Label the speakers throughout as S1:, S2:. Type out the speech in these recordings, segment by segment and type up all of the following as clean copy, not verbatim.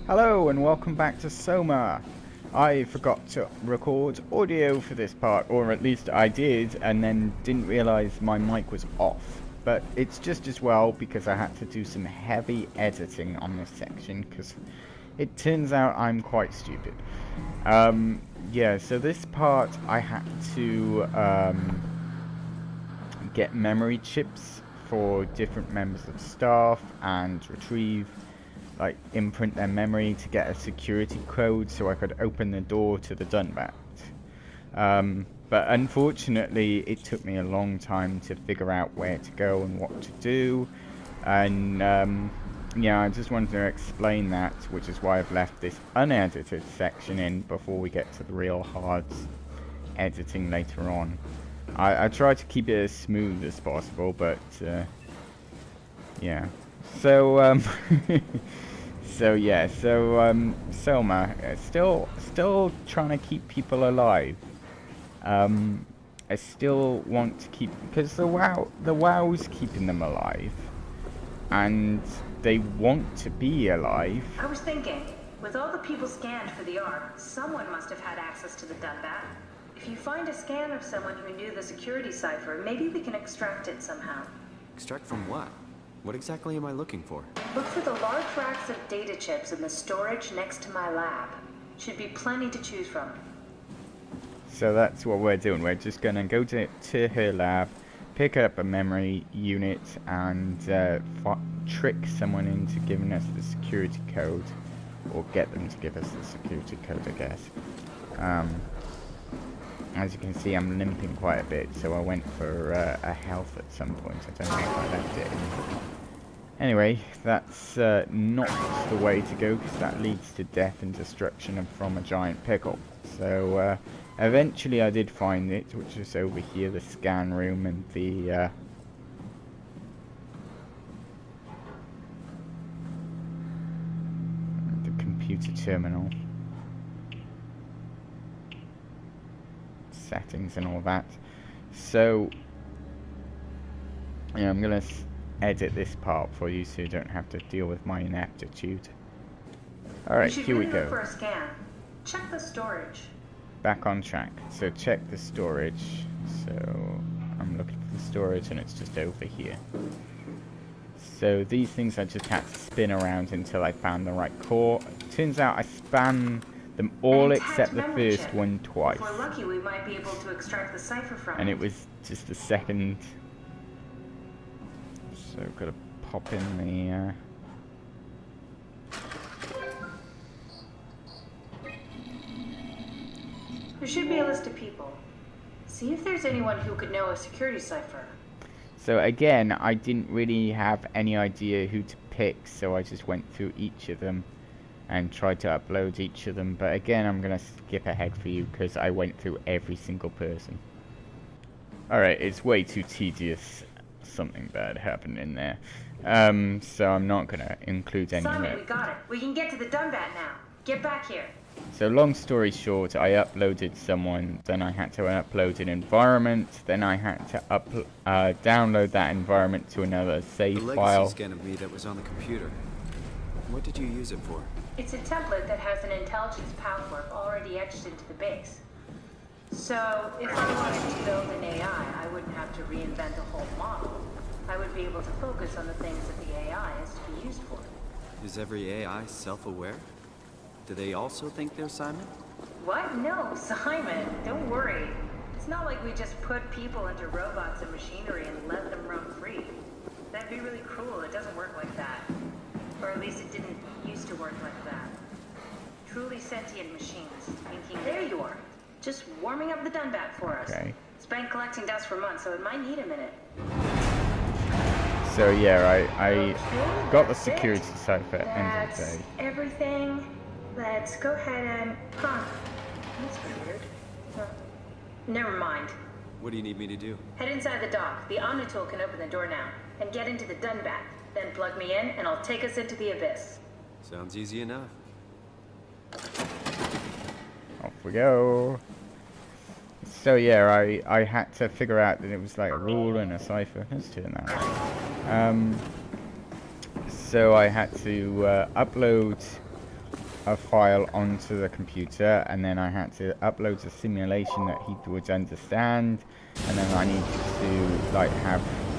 S1: Hello and welcome back to SOMA. I forgot to record audio for this part, or at least I did, and then didn't realise my mic was off. But it's just as well because I had to do some heavy editing on this section because it turns out I'm quite stupid. Yeah, so this part I had to get memory chips for different members of staff and retrieve, like, imprint their memory to get a security code so I could open the door to the Dunbat. But unfortunately it took me a long time to figure out where to go and what to do, and yeah, I just wanted to explain that, which is why I've left this unedited section in before we get to the real hard editing later on. I try to keep it as smooth as possible, but yeah. So SOMA, still trying to keep people alive. I still want to keep, because the WoW's keeping them alive, and they want to be alive.
S2: I was thinking, with all the people scanned for the Ark, someone must have had access to the Dunbat. If you find a scan of someone who knew the security cipher, maybe we can extract it somehow.
S3: Extract from what? What exactly am I looking for?
S2: Look for the large racks of data chips in the storage next to my lab. Should be plenty to choose from.
S1: So that's what we're doing. We're just gonna go to her lab, pick up a memory unit, and trick someone into giving us the security code, or get them to give us the security code, I guess. As you can see, I'm limping quite a bit, so I went for a health at some point. I don't know if I left it in. Anyway, that's not the way to go, because that leads to death and destruction from a giant pickle. So eventually I did find it, which is over here, the scan room and the computer terminal. Settings and all that. So yeah, I'm gonna edit this part for you so you don't have to deal with my ineptitude. Alright, here we go.
S2: Look for a scan. Check the storage.
S1: Back on track. So check the storage. So I'm looking for the storage and it's just over here. So these things I just had to spin around until I found the right core. Turns out I span them all except the first one twice.
S2: If we're lucky, we might be able to extract the cipher from it.
S1: And it was just the second. So gotta pop in the
S2: There should be a list of people. See if there's anyone who could know a security cipher.
S1: So again, I didn't really have any idea who to pick, so I just went through each of them and tried to upload each of them. But again, I'm gonna skip ahead for you because I went through every single person. Alright, it's way too tedious. Something bad happened in there. So I'm not gonna include any of it.
S2: We got it. We can get to the Dunbat now. Get back here.
S1: So long story short, I uploaded someone, then I had to upload an environment, then I had to download that environment to another save file.
S3: The legacy scan of me that was on the computer. What did you use it for?
S2: It's a template that has an intelligence pathwork already etched into the base. So if I wanted to build an AI, I wouldn't have to reinvent the whole model. I would be able to focus on the things that the AI is to be used for.
S3: Is every AI self-aware? Do they also think they're Simon?
S2: What? No, Simon. Don't worry. It's not like we just put people into robots and machinery and let them run free. That'd be really cruel. It doesn't work like that. Or at least it didn't used to work like that. Truly sentient machines. Thinking, there you are. Just warming up the Dunbat for us.
S1: Okay.
S2: It's been collecting dust for months, so it might need a minute.
S1: So yeah, I got the security cipher at the end of the day.
S2: Everything. Let's go ahead and... Huh. That's weird. Never mind.
S3: What do you need me to do?
S2: Head inside the dock. The Omnitool can open the door now. And get into the Dunbat. Then plug me in, and I'll take us into the Abyss.
S3: Sounds easy enough.
S1: Off we go. So yeah, I had to figure out that it was like a rule and a cipher. Let's turn that on. So I had to upload a file onto the computer, and then I had to upload a simulation that he would understand, and then I needed to like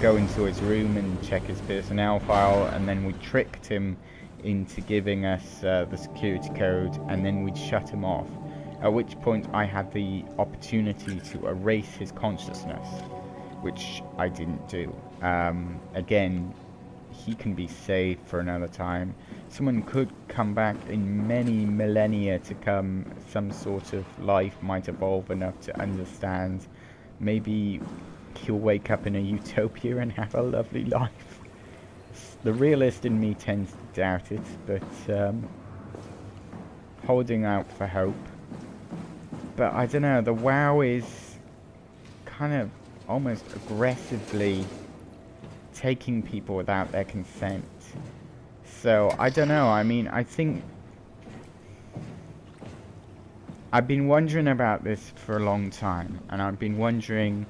S1: go into his room and check his personnel file, and then we tricked him into giving us the security code, and then we'd shut him off, at which point I had the opportunity to erase his consciousness, which I didn't do. Again, he can be saved for another time. Someone could come back in many millennia to come. Some sort of life might evolve enough to understand. Maybe he'll wake up in a utopia and have a lovely life. The realist in me tends to doubt it, but holding out for hope. But I don't know, the WoW is kind of almost aggressively taking people without their consent. So I don't know, I mean, I think I've been wondering about this for a long time, and I've been wondering,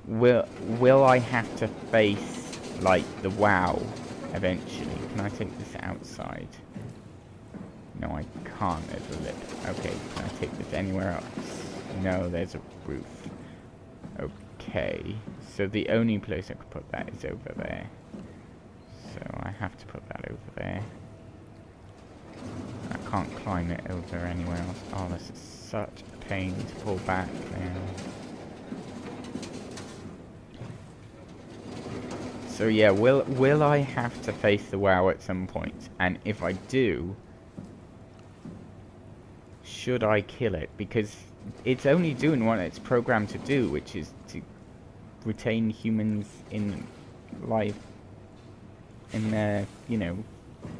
S1: will I have to face like the WoW eventually? Can I take this outside? No, I can't. There's a lip. Okay, can I take this anywhere else? No, there's a roof. Okay, so the only place I could put that is over there. So I have to put that over there. I can't climb it over anywhere else. Oh, this is such a pain to pull back now. So yeah, will I have to face the WoW at some point? And if I do, should I kill it? Because it's only doing what it's programmed to do, which is to retain humans in life, in their, you know,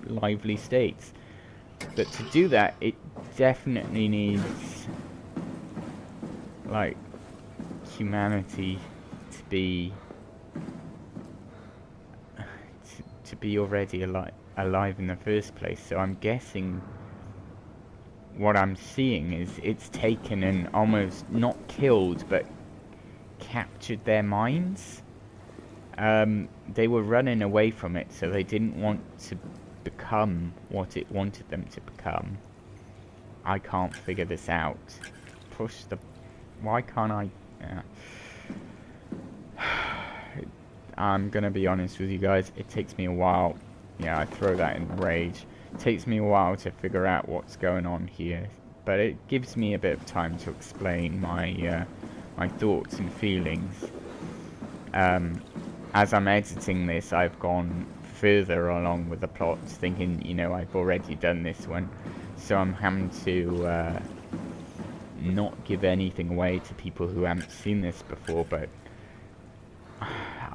S1: lively states. But to do that, it definitely needs, like, humanity to be already alive in the first place. So I'm guessing what I'm seeing is it's taken and almost not killed, but captured their minds. They were running away from it, so they didn't want to become what it wanted them to become. I can't figure this out. Push the... Why can't I... I'm gonna be honest with you guys, it takes me a while. Yeah, I throw that in rage. It takes me a while to figure out what's going on here, but it gives me a bit of time to explain my my thoughts and feelings. As I'm editing this, I've gone further along with the plot, thinking, you know, I've already done this one, so I'm having to not give anything away to people who haven't seen this before, but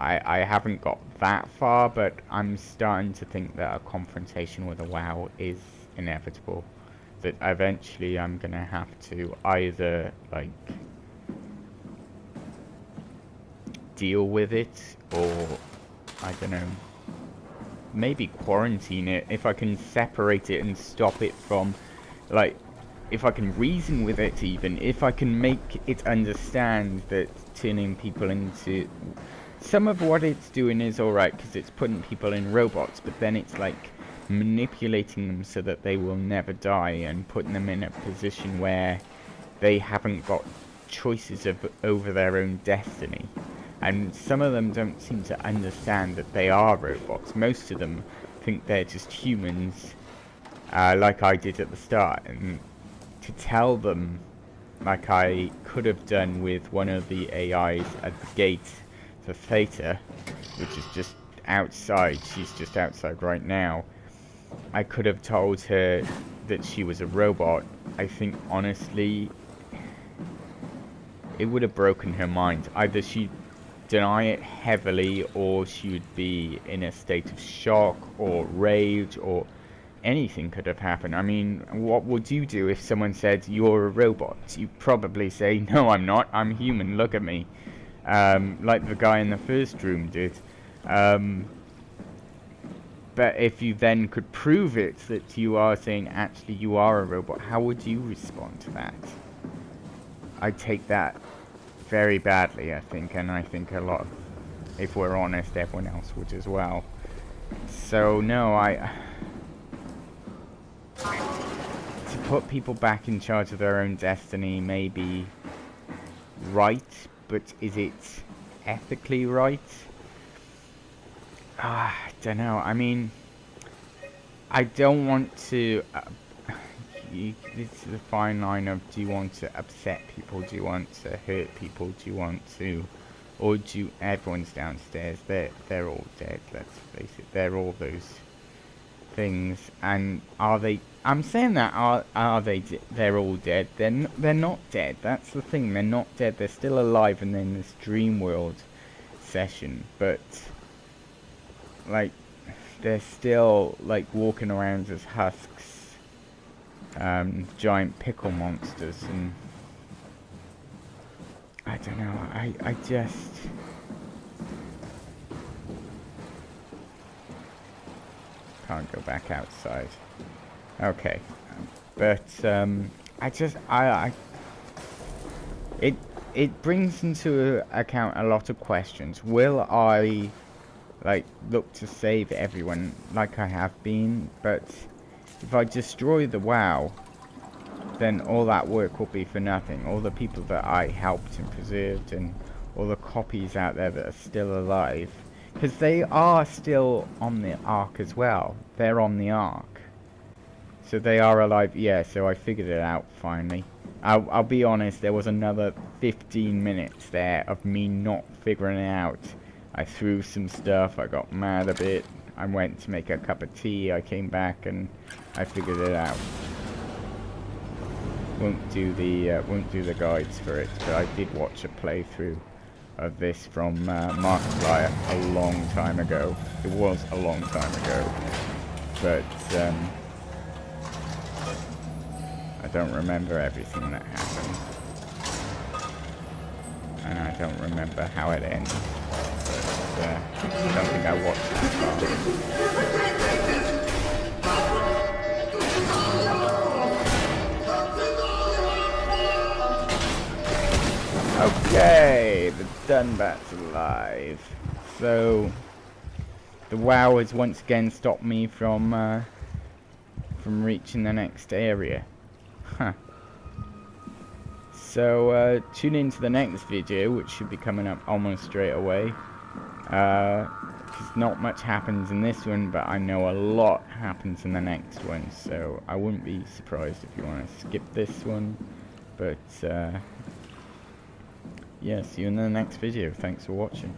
S1: I haven't got that far, but I'm starting to think that a confrontation with a WoW is inevitable. That eventually I'm gonna have to either, like, deal with it, or, I don't know, maybe quarantine it, if I can separate it and stop it from, like, if I can reason with it even, if I can make it understand that turning people into... Some of what it's doing is alright, because it's putting people in robots, but then it's like manipulating them so that they will never die, and putting them in a position where they haven't got choices over their own destiny. And some of them don't seem to understand that they are robots. Most of them think they're just humans, like I did at the start. And to tell them, like I could have done with one of the AIs at the gate for Theta, which is just outside, she's just outside right now, I could have told her that she was a robot. I think, honestly, it would have broken her mind. Either she'd deny it heavily, or she would be in a state of shock or rage, or anything could have happened. I mean, what would you do if someone said you're a robot? You'd probably say, no, I'm not, I'm human, look at me. Like the guy in the first room did. But if you then could prove it, that you are saying actually you are a robot, how would you respond to that? I'd take that very badly, I think, and I think a lot of, if we're honest, everyone else would as well. So no, put people back in charge of their own destiny may be right, but is it ethically right? I don't know. I mean, I don't want to... this is a fine line of, do you want to upset people? Do you want to hurt people? Do you want to... Or do you... Everyone's downstairs. They're all dead, let's face it. They're all those things. And are they... I'm saying that, are they... They're all dead. They're not dead. That's the thing. They're not dead. They're still alive and in this dream world session. But... like... they're still, like, walking around as husks. Giant pickle monsters, and I don't know, I just can't go back outside. Okay, but it brings into account a lot of questions. Will I, like, look to save everyone like I have been? But if I destroy the WoW, then all that work will be for nothing. All the people that I helped and preserved, and all the copies out there that are still alive, because they are still on the Ark as well. They're on the Ark, so they are alive. Yeah, so I figured it out finally. I'll be honest, there was another 15 minutes there of me not figuring it out. I threw some stuff, I got mad a bit, I went to make a cup of tea, I came back and I figured it out. Won't do the guides for it, but I did watch a playthrough of this from Markiplier a long time ago. It was a long time ago, but I don't remember everything that happened, and I don't remember how it ended. But I don't think I watched that far. Okay, the Dunbat's alive. So the WoW has once again stopped me from reaching the next area. Huh. So tune in to the next video, which should be coming up almost straight away. Because not much happens in this one, but I know a lot happens in the next one, so I wouldn't be surprised if you want to skip this one. But yeah, see you in the next video. Thanks for watching.